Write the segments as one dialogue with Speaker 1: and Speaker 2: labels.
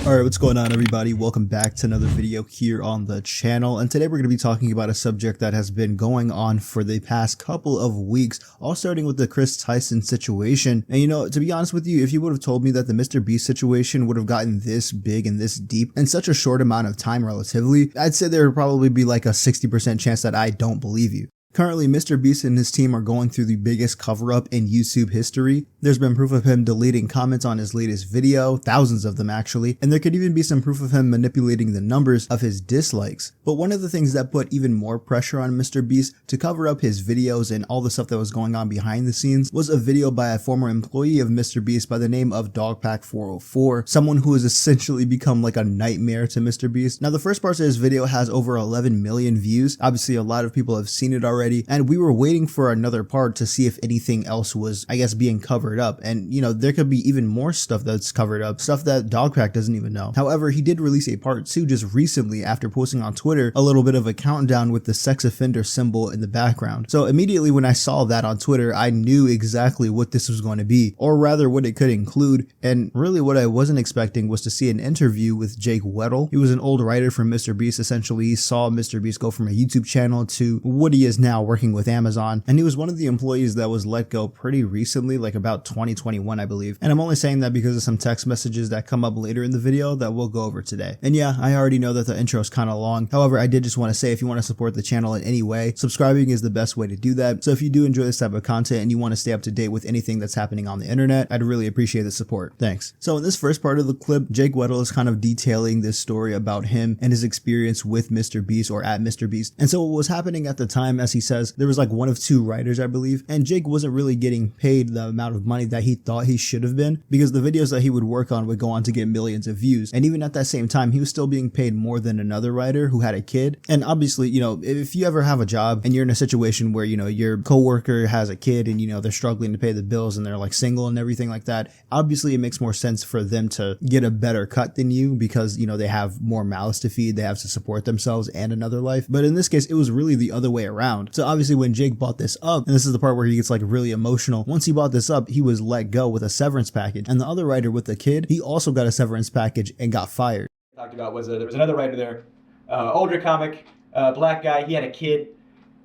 Speaker 1: Alright, what's going on everybody? Welcome back to another video here on the channel, and today we're going to be talking about a subject that has been going on for the past couple of weeks, all starting with the Chris Tyson situation. And you know, to be honest with you, if you would have told me that the MrBeast situation would have gotten this big and this deep in such a short amount of time relatively, I'd say there would probably be like a 60% chance that I don't believe you. Currently, MrBeast and his team are going through the biggest cover-up in YouTube history. There's been proof of him deleting comments on his latest video, thousands of them actually, and there could even be some proof of him manipulating the numbers of his dislikes. But one of the things that put even more pressure on MrBeast to cover up his videos and all the stuff that was going on behind the scenes was a video by a former employee of MrBeast by the name of Dogpack404, someone who has essentially become like a nightmare to MrBeast. Now, the first part of his video has over 11 million views. Obviously, a lot of people have seen it already, and we were waiting for another part to see if anything else was, I guess, being covered up. And you know, there could be even more stuff that's covered up, stuff that Dogpack doesn't even know. However, he did release a part 2 just recently after posting on Twitter a little bit of a countdown with the sex offender symbol in the background. So immediately when I saw that on Twitter, I knew exactly what this was going to be, or rather what it could include. And really what I wasn't expecting was to see an interview with Jake Weddle. He was an old writer from MrBeast. Essentially, he saw MrBeast go from a YouTube channel to what he is now, working with Amazon, and he was one of the employees that was let go pretty recently, like about 2021 I believe. And I'm only saying that because of some text messages that come up later in the video that we'll go over today. And yeah, I already know that the intro is kind of long. However, I did just want to say, if you want to support the channel in any way, subscribing is the best way to do that. So if you do enjoy this type of content and you want to stay up to date with anything that's happening on the internet, I'd really appreciate the support. Thanks. So in this first part of the clip, Jake Weddle is kind of detailing this story about him and his experience with MrBeast, or at MrBeast. And so what was happening at the time, as he says, there was like one of 2 writers, I believe, and Jake wasn't really getting paid the amount of money that he thought he should have been, because the videos that he would work on would go on to get millions of views. And even at that same time, he was still being paid more than another writer who had a kid. And obviously, you know, if you ever have a job and you're in a situation where, you know, your coworker has a kid and, you know, they're struggling to pay the bills and they're like single and everything like that, obviously it makes more sense for them to get a better cut than you, because, you know, they have more mouths to feed, they have to support themselves and another life. But in this case, it was really the other way around. So obviously when Jake bought this up, and this is the part where he gets like really emotional, once he bought this up, he was let go with a severance package. And the other writer with the kid, he also got a severance package and got fired.
Speaker 2: Talked about was there was another writer there, older comic, black guy. He had a kid,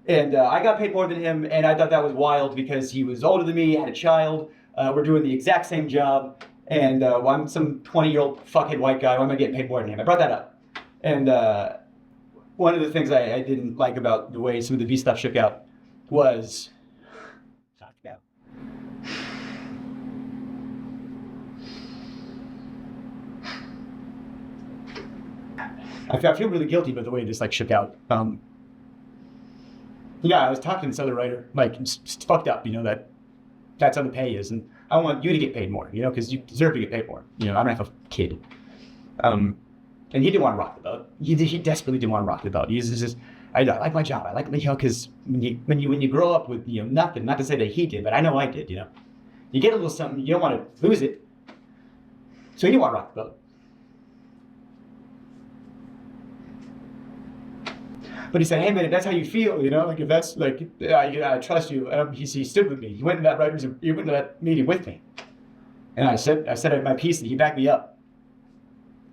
Speaker 2: and I got paid more than him, and I thought that was wild because he was older than me, had a child. We're doing the exact same job, and well, I'm some 20-year-old fuckhead white guy. Why am I getting paid more than him? I brought that up, and one of the things I didn't like about the way some of the V stuff shook out was. I feel really guilty about the way this like shook out. Yeah, I was talking to this other writer, like it's fucked up, you know, that's how the pay is, and I want you to get paid more, you know, because you deserve to get paid more. You know, I don't have a kid, and he didn't want to rock the boat. He desperately didn't want to rock the boat. He's just, I like my job. I like, you know, because when you grow up with, you know, nothing. Not to say that he did, but I know I did. You know, you get a little something, you don't want to lose it. So he didn't want to rock the boat. But he said, "Hey man, if that's how you feel, you know, like if that's like, I trust you." He stood with me. He went to that meeting with me, and I said my piece, and he backed me up.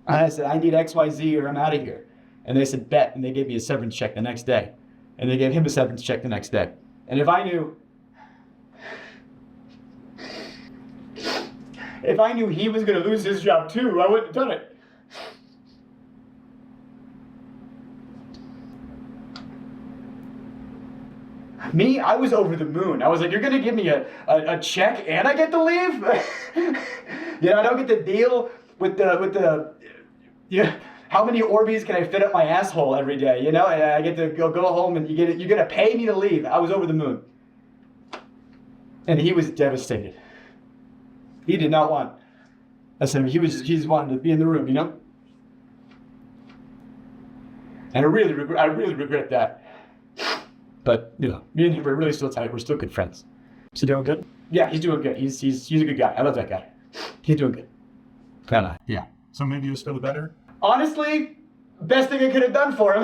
Speaker 2: I said, "I need X, Y, Z, or I'm out of here." And they said, "Bet," and they gave me a severance check the next day, and they gave him a severance check the next day. And if I knew he was going to lose his job too, I wouldn't have done it. Me, I was over the moon. I was like, "You're gonna give me a check and I get to leave?" You know, I don't get to deal with the yeah. How many Orbeez can I fit up my asshole every day? You know, and I get to go home and you're gonna pay me to leave. I was over the moon, and he was devastated. He did not want. I said he just wanted to be in the room, you know. And I really regret that. But, you know, me and him are really still tight. We're still good friends.
Speaker 3: Is he doing good?
Speaker 2: Yeah, he's doing good. He's a good guy. I love that guy. He's doing good.
Speaker 3: Yeah. So maybe you was feeling better?
Speaker 2: Honestly, best thing I could have done for him.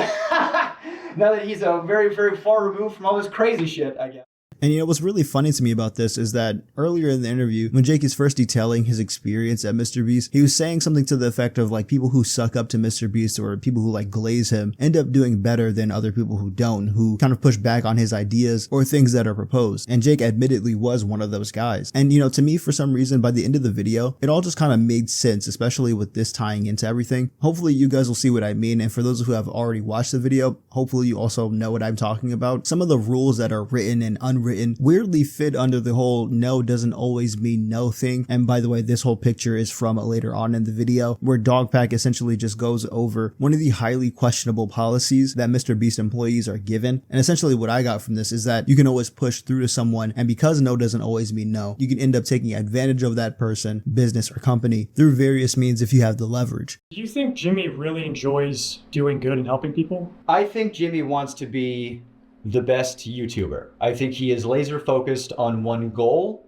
Speaker 2: Now that he's very, very far removed from all this crazy shit, I guess.
Speaker 1: And you know, what's really funny to me about this is that earlier in the interview, when Jake is first detailing his experience at MrBeast, he was saying something to the effect of like people who suck up to MrBeast or people who like glaze him end up doing better than other people who don't, who kind of push back on his ideas or things that are proposed. And Jake admittedly was one of those guys. And you know, to me, for some reason, by the end of the video, it all just kind of made sense, especially with this tying into everything. Hopefully you guys will see what I mean. And for those who have already watched the video, hopefully you also know what I'm talking about. Some of the rules that are written and unwritten weirdly fit under the whole no doesn't always mean no thing. And by the way, this whole picture is from later on in the video, where Dogpack essentially just goes over one of the highly questionable policies that MrBeast employees are given. And essentially what I got from this is that you can always push through to someone, and because no doesn't always mean no, you can end up taking advantage of that person, business, or company through various means if you have the leverage.
Speaker 3: Do you think Jimmy really enjoys doing good and helping people?
Speaker 2: I think Jimmy wants to be the best YouTuber. I think he is laser focused on one goal.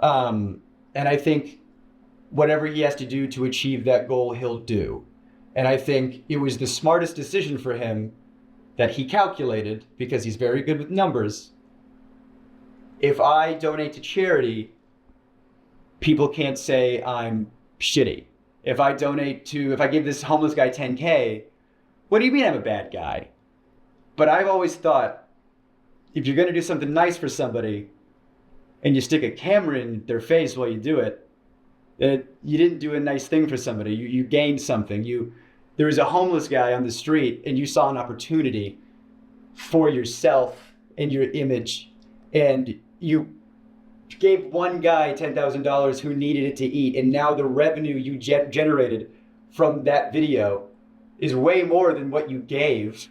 Speaker 2: And I think whatever he has to do to achieve that goal, he'll do. And I think it was the smartest decision for him that he calculated, because he's very good with numbers. If I donate to charity, people can't say I'm shitty. If I give this homeless guy 10K, what do you mean I'm a bad guy? But I've always thought, if you're going to do something nice for somebody and you stick a camera in their face while you do it, that you didn't do a nice thing for somebody. You gained something. There was a homeless guy on the street and you saw an opportunity for yourself and your image, and you gave one guy $10,000 who needed it to eat, and now the revenue you generated from that video is way more than what you gave.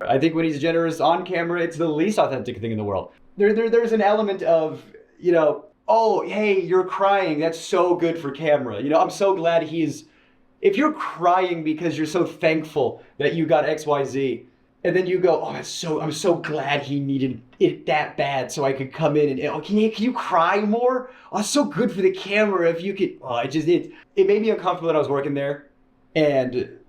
Speaker 2: I think when he's generous on camera, it's the least authentic thing in the world. There's an element of, you know, oh, hey, you're crying. That's so good for camera. You know, I'm so glad if you're crying because you're so thankful that you got XYZ, and then you go, oh, I'm so glad he needed it that bad so I could come in and, oh, can you cry more? Oh, it's so good for the camera if you could. Oh, it made me uncomfortable that I was working there, and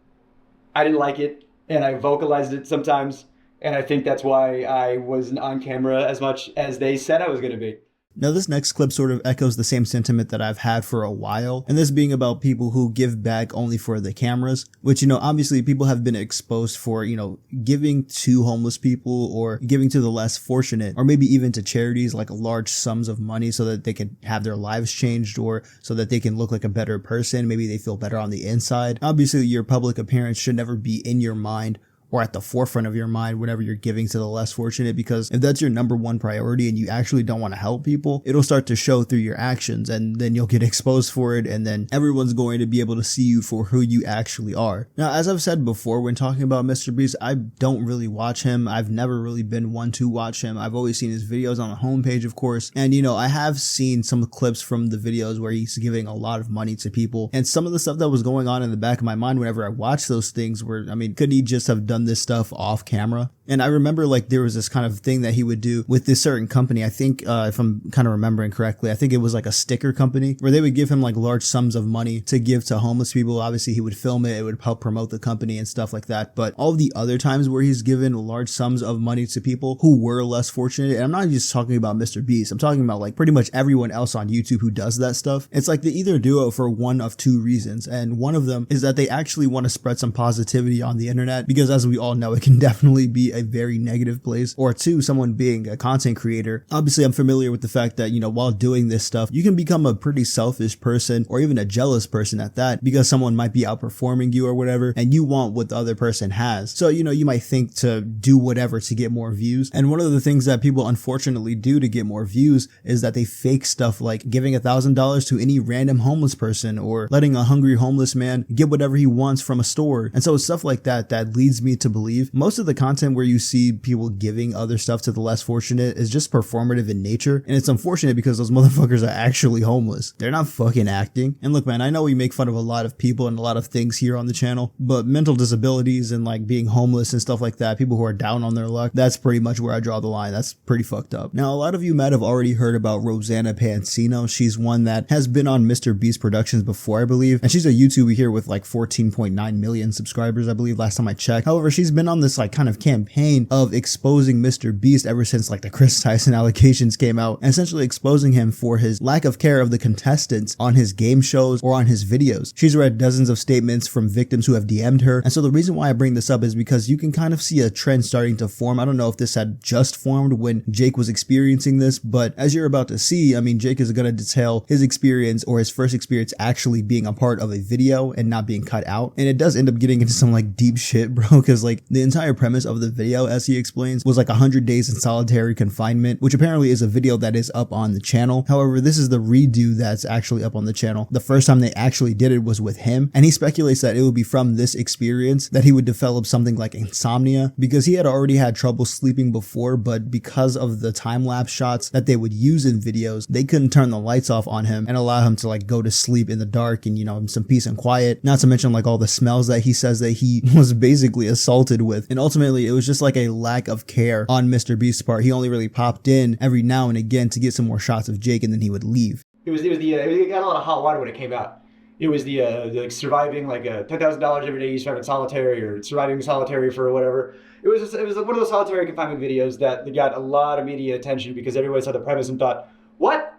Speaker 2: I didn't like it, and I vocalized it sometimes, and I think that's why I wasn't on camera as much as they said I was going to be.
Speaker 1: Now this next clip sort of echoes the same sentiment that I've had for a while, and this being about people who give back only for the cameras, which, you know, obviously people have been exposed for, you know, giving to homeless people or giving to the less fortunate, or maybe even to charities, like large sums of money so that they can have their lives changed or so that they can look like a better person. Maybe they feel better on the inside. Obviously your public appearance should never be in your mind or at the forefront of your mind whenever you're giving to the less fortunate, because if that's your number one priority and you actually don't want to help people, it'll start to show through your actions, and then you'll get exposed for it, and then everyone's going to be able to see you for who you actually are. Now, as I've said before, when talking about MrBeast, I don't really watch him. I've never really been one to watch him. I've always seen his videos on the homepage, of course, and you know, I have seen some clips from the videos where he's giving a lot of money to people, and some of the stuff that was going on in the back of my mind whenever I watched those things were, I mean, could he just have done this stuff off camera? And I remember like there was this kind of thing that he would do with this certain company. I think if I'm kind of remembering correctly, I think it was like a sticker company where they would give him like large sums of money to give to homeless people. Obviously he would film it, it would help promote the company and stuff like that. But all the other times where he's given large sums of money to people who were less fortunate, and I'm not just talking about MrBeast, I'm talking about like pretty much everyone else on YouTube who does that stuff. It's like they either do it for one of two reasons, and one of them is that they actually want to spread some positivity on the internet, because as we all know, it can definitely be a very negative place. Or two, someone being a content creator. Obviously I'm familiar with the fact that, you know, while doing this stuff, you can become a pretty selfish person, or even a jealous person at that, because someone might be outperforming you or whatever, and you want what the other person has. So, you know, you might think to do whatever to get more views. And one of the things that people unfortunately do to get more views is that they fake stuff like giving $1,000 to any random homeless person, or letting a hungry homeless man get whatever he wants from a store. And so it's stuff like that that leads me to believe most of the content where you see people giving other stuff to the less fortunate is just performative in nature. And it's unfortunate because those motherfuckers are actually homeless. They're not fucking acting. And look, man, I know we make fun of a lot of people and a lot of things here on the channel, but mental disabilities and like being homeless and stuff like that, people who are down on their luck, that's pretty much where I draw the line. That's pretty fucked up. Now, a lot of you might have already heard about Rosanna Pansino. She's one that has been on MrBeast Productions before, I believe. And she's a YouTuber here with like 14.9 million subscribers, I believe, last time I checked. However, However, she's been on this like kind of campaign of exposing MrBeast ever since like the Chris Tyson allegations came out, and essentially exposing him for his lack of care of the contestants on his game shows or on his videos. She's read dozens of statements from victims who have DM'd her, and so the reason why I bring this up is because you can kind of see a trend starting to form. I don't know if this had just formed when Jake was experiencing this, but as you're about to see, I mean, Jake is going to detail his experience, or his first experience actually being a part of a video and not being cut out. And it does end up getting into some like deep shit, bro, because like the entire premise of the video, as he explains, was like 100 days in solitary confinement, which apparently is a video that is up on the channel. However, this is the redo that's actually up on the channel. The first time they actually did it was with him, and he speculates that it would be from this experience that he would develop something like insomnia, because he had already had trouble sleeping before, but because of the time-lapse shots that they would use in videos, they couldn't turn the lights off on him and allow him to like go to sleep in the dark and, you know, some peace and quiet. Not to mention like all the smells that he says that he was basically assaulted with. And ultimately it was just like a lack of care on MrBeast's part. He only really popped in every now and again to get some more shots of Jake, and then he would leave.
Speaker 2: It got a lot of hot water when it came out. It was the like surviving like $10,000 every day you survive in solitary, or surviving solitary for whatever. It was like one of those solitary confinement videos that got a lot of media attention because everybody saw the premise and thought, what?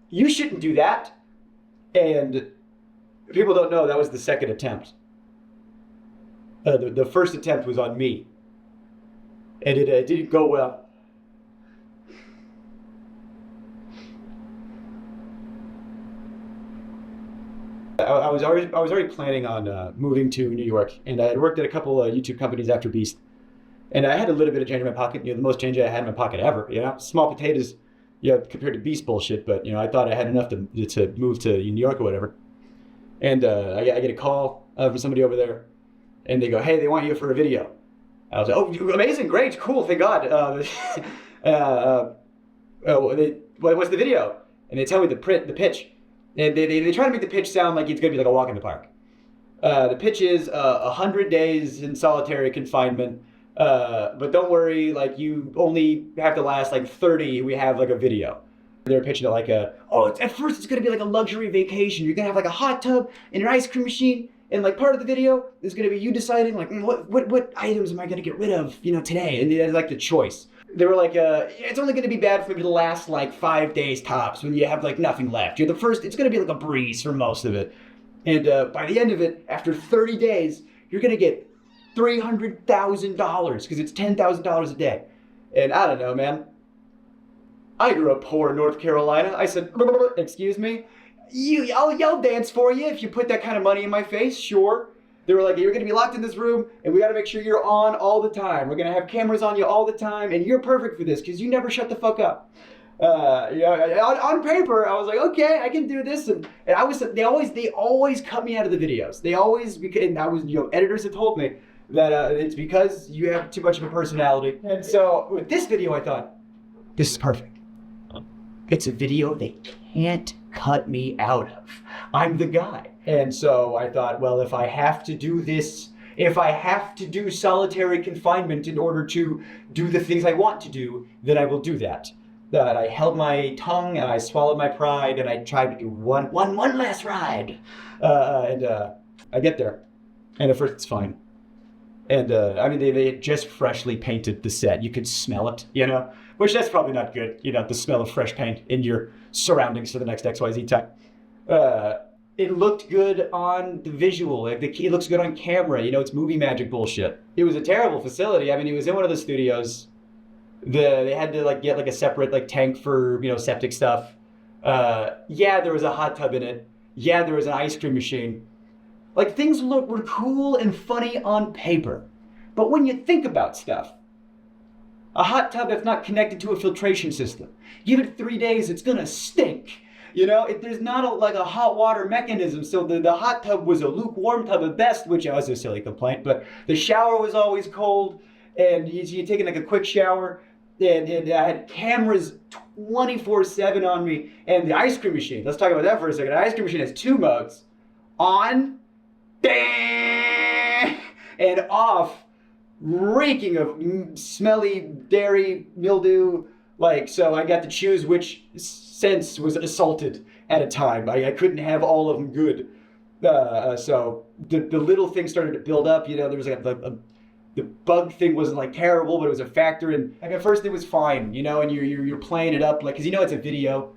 Speaker 2: You shouldn't do that. And people don't know that was the second attempt. The first attempt was on me, and it didn't go well. I was already planning on moving to New York, and I had worked at a couple of YouTube companies after Beast, and I had a little bit of change in my pocket. You know, the most change I had in my pocket ever. You know, small potatoes, you know, compared to Beast bullshit. But you know, I thought I had enough to move to New York or whatever. And I get a call from somebody over there, and they go, "Hey, they want you for a video." I was like, "Oh, amazing, great, cool, thank God." What's the video? And they tell me the pitch. And they try to make the pitch sound like it's going to be like a walk in the park. The pitch is 100 days in solitary confinement. But don't worry, like you only have to last like 30. We have like a video. They're pitching it like at first it's going to be like a luxury vacation. You're going to have like a hot tub and an ice cream machine. And like part of the video is going to be you deciding like what items am I going to get rid of, you know, today? And it's like the choice. They were like, it's only going to be bad for you to last like 5 days tops when you have like nothing left. You're the first, it's going to be like a breeze for most of it. And by the end of it, after 30 days, you're going to get $300,000 because it's $10,000 a day. And I don't know, man. I grew up poor in North Carolina. I said, excuse me? I'll dance for you if you put that kind of money in my face, sure. They were like, you're going to be locked in this room, and we got to make sure you're on all the time. We're going to have cameras on you all the time, and you're perfect for this because you never shut the fuck up. On paper, I was like, okay, I can do this, and they always cut me out of the videos. They always, and I was, you know, editors have told me that it's because you have too much of a personality. And so with this video, I thought, this is perfect. It's a video they can't cut me out of. I'm the guy. And so I thought, well, if I have to do this, if I have to do solitary confinement in order to do the things I want to do, then I will do that. That I held my tongue and I swallowed my pride and I tried to do one last ride. I get there. And at first it's fine. And I mean, they had just freshly painted the set. You could smell it, you know, which that's probably not good. You know, the smell of fresh paint in your surroundings for the next XYZ time. It looked good on the visual. Like it looks good on camera. You know, it's movie magic bullshit. It was a terrible facility. I mean, it was in one of the studios. They had to like get like a separate like tank for, you know, septic stuff. Yeah, there was a hot tub in it. Yeah, there was an ice cream machine. Like things were cool and funny on paper. But when you think about stuff, a hot tub that's not connected to a filtration system, give it 3 days, it's gonna stink. You know, there's not like a hot water mechanism, so the hot tub was a lukewarm tub at best, which was a silly complaint, but the shower was always cold, and you're taking like a quick shower, and I had cameras 24/7 on me, and the ice cream machine, let's talk about that for a second. The ice cream machine has 2 modes, on, and off, reeking of smelly dairy, mildew, like, so I got to choose which sense was assaulted at a time. I couldn't have all of them good. So the little things started to build up. You know, there was like the bug thing wasn't like terrible, but it was a factor. And like at first it was fine, you know, and you're playing it up like, cause you know it's a video,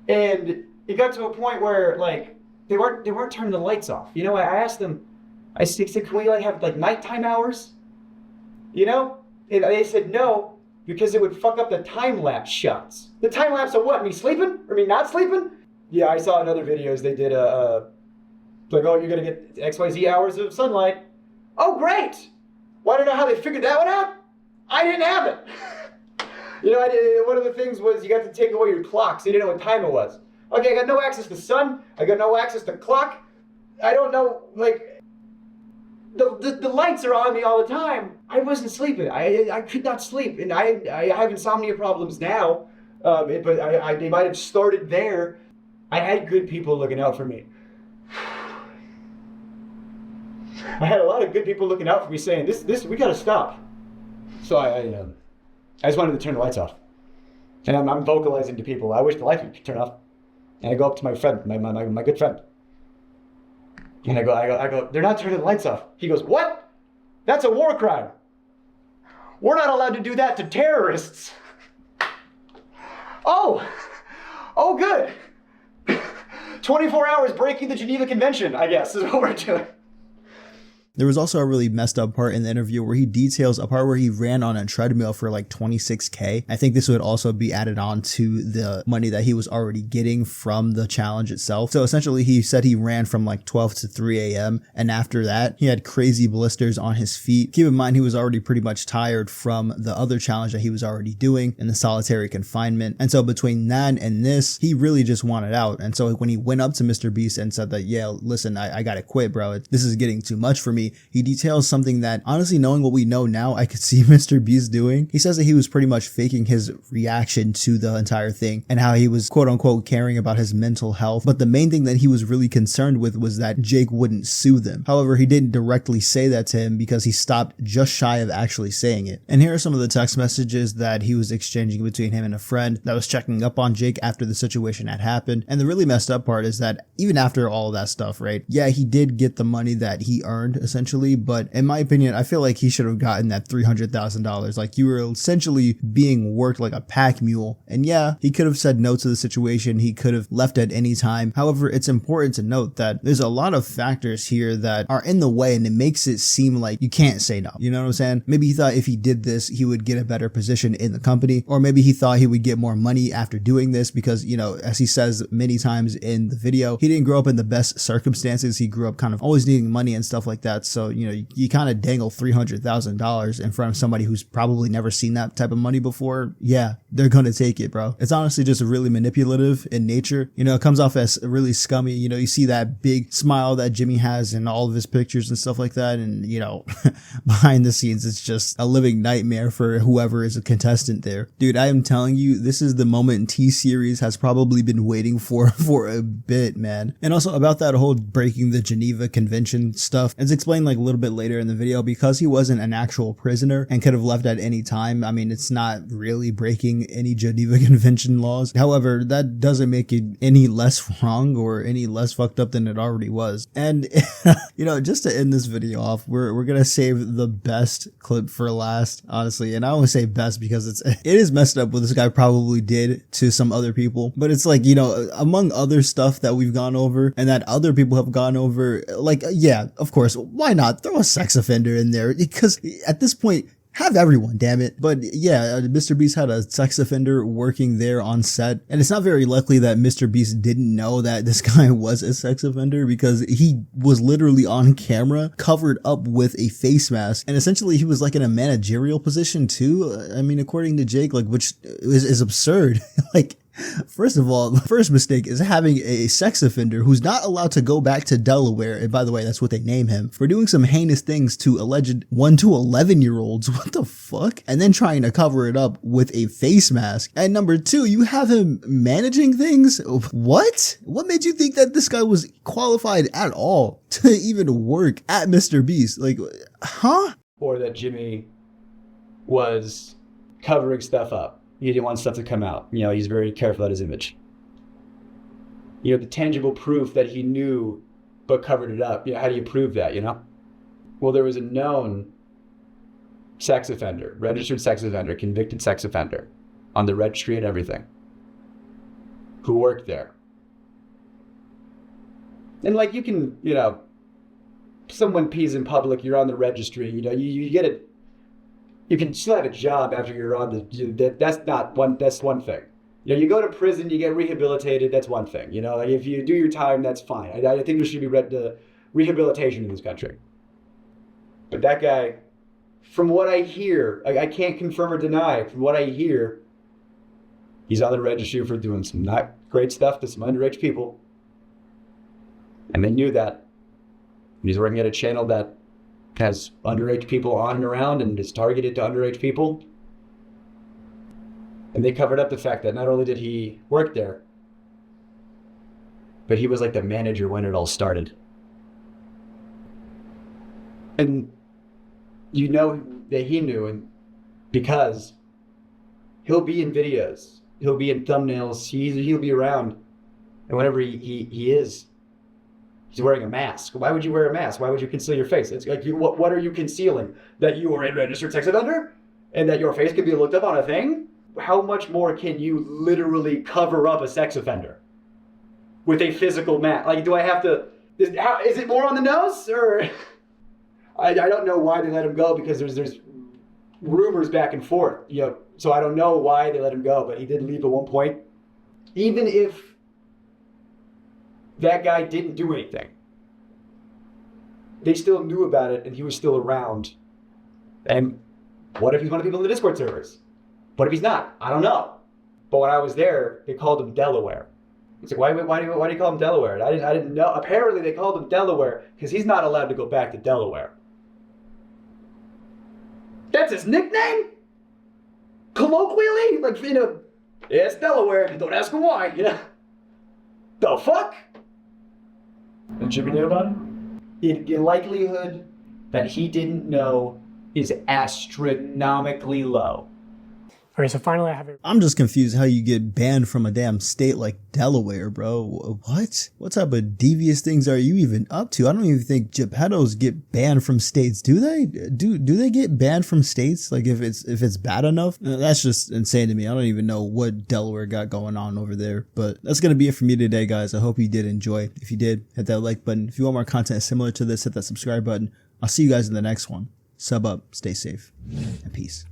Speaker 2: and it got to a point where like they weren't turning the lights off. You know, I asked them, I said, can we like have like nighttime hours? You know, and they said no because it would fuck up the time lapse shots. The time lapse of what? Me sleeping or me not sleeping? Yeah, I saw in other videos they did like, oh, you're gonna get XYZ hours of sunlight. Oh, great! Well, I don't know how they figured that one out. I didn't have it. You know, one of the things was you got to take away your clock, so you didn't know what time it was. Okay, I got no access to sun. I got no access to clock. I don't know, like, the lights are on me all the time. I wasn't sleeping. I could not sleep, and I have insomnia problems now. But they might have started there. I had good people looking out for me. I had a lot of good people looking out for me saying, this, we gotta stop. So I just wanted to turn the lights off. And I'm vocalizing to people, I wish the lights would turn off. And I go up to my friend, my good friend. And I go, they're not turning the lights off. He goes, what? That's a war crime. We're not allowed to do that to terrorists. Oh, good. 24 hours breaking the Geneva Convention, I guess, is what we're doing.
Speaker 1: There was also a really messed up part in the interview where he details a part where he ran on a treadmill for like 26K. I think this would also be added on to the money that he was already getting from the challenge itself. So essentially he said he ran from like 12 to 3 a.m. and after that he had crazy blisters on his feet. Keep in mind he was already pretty much tired from the other challenge that he was already doing in the solitary confinement. And so between that and this, he really just wanted out. And so when he went up to MrBeast and said that, yeah, listen, I gotta quit, bro. This is getting too much for me. He details something that, honestly, knowing what we know now, I could see MrBeast doing. He says that he was pretty much faking his reaction to the entire thing and how he was quote unquote caring about his mental health. But the main thing that he was really concerned with was that Jake wouldn't sue them. However, he didn't directly say that to him because he stopped just shy of actually saying it. And here are some of the text messages that he was exchanging between him and a friend that was checking up on Jake after the situation had happened. And the really messed up part is that even after all of that stuff, right? Yeah, he did get the money that he earned essentially, but in my opinion, I feel like he should have gotten that $300,000. Like, you were essentially being worked like a pack mule. And yeah, he could have said no to the situation. He could have left at any time. However, it's important to note that there's a lot of factors here that are in the way and it makes it seem like you can't say no. You know what I'm saying? Maybe he thought if he did this, he would get a better position in the company, or maybe he thought he would get more money after doing this because, you know, as he says many times in the video, he didn't grow up in the best circumstances. He grew up kind of always needing money and stuff like that. So, you know, you kind of dangle $300,000 in front of somebody who's probably never seen that type of money before. Yeah, they're going to take it, bro. It's honestly just really manipulative in nature. You know, it comes off as really scummy. You know, you see that big smile that Jimmy has in all of his pictures and stuff like that. And, you know, behind the scenes, it's just a living nightmare for whoever is a contestant there. Dude, I am telling you, this is the moment T-Series has probably been waiting for a bit, man. And also about that whole breaking the Geneva Convention stuff, it's explained like a little bit later in the video, because he wasn't an actual prisoner and could have left at any time. I mean, it's not really breaking any Geneva Convention laws. However, that doesn't make it any less wrong or any less fucked up than it already was. And, you know, just to end this video off, we're gonna save the best clip for last, honestly. And I always say best because it is messed up what this guy probably did to some other people. But it's like, you know, among other stuff that we've gone over and that other people have gone over, like, yeah, of course, why not throw a sex offender in there? Because at this point, have everyone, damn it. But yeah, MrBeast had a sex offender working there on set. And it's not very likely that MrBeast didn't know that this guy was a sex offender, because he was literally on camera covered up with a face mask. And essentially he was like in a managerial position too. I mean, according to Jake, like, which is absurd. Like, first of all, the first mistake is having a sex offender who's not allowed to go back to Delaware. And by the way, that's what they name him, for doing some heinous things to alleged 1 to 11-year-olds. What the fuck? And then trying to cover it up with a face mask. And number 2, you have him managing things. What? What made you think that this guy was qualified at all to even work at MrBeast? Like, huh?
Speaker 2: Or that Jimmy was covering stuff up. He didn't want stuff to come out. You know, he's very careful about his image. You know, the tangible proof that he knew but covered it up. You know, how do you prove that, you know? Well, there was a known sex offender, registered sex offender, convicted sex offender on the registry and everything who worked there. And like you can, you know, someone pees in public, you're on the registry, you know, you get it. You can still have a job after you're on the, that's one thing. You know, you go to prison, you get rehabilitated, that's one thing. You know, like if you do your time, that's fine. I think there should be rehabilitation in this country. But that guy, from what I hear, I can't confirm or deny, from what I hear, he's on the registry for doing some not great stuff to some underage people. And they knew that. And he's working at a channel that has underage people on and around and is targeted to underage people. And they covered up the fact that not only did he work there, but he was like the manager when it all started. And you know that he knew, and because he'll be in videos, he'll be in thumbnails, he'll be around. And whenever he is, he's wearing a mask. Why would you wear a mask? Why would you conceal your face? It's like, what are you concealing? That you are a registered sex offender? And that your face can be looked up on a thing? How much more can you literally cover up a sex offender with a physical mask? Like, do I have to, is it more on the nose? Or I don't know why they let him go, because there's rumors back and forth, you know, so I don't know why they let him go, but he did leave at one point. Even if that guy didn't do anything, they still knew about it and he was still around. And what if he's one of the people in the Discord servers? What if he's not? I don't know. But when I was there, they called him Delaware. It's like, why do you call him Delaware? I didn't know. Apparently they called him Delaware because he's not allowed to go back to Delaware. That's his nickname? Colloquially? Like, you know, yeah, it's Delaware. Don't ask him why, you know? The fuck?
Speaker 3: And Jimmy knew about it?
Speaker 2: The likelihood that he didn't know is astronomically low.
Speaker 3: Okay, so finally I have a...
Speaker 1: I'm just confused how you get banned from a damn state like Delaware, bro. What? What type of devious things are you even up to? I don't even think Geppettos get banned from states. Do they? Do they get banned from states? Like if it's bad enough? That's just insane to me. I don't even know what Delaware got going on over there. But that's going to be it for me today, guys. I hope you did enjoy. If you did, hit that like button. If you want more content similar to this, hit that subscribe button. I'll see you guys in the next one. Sub up, stay safe, and peace.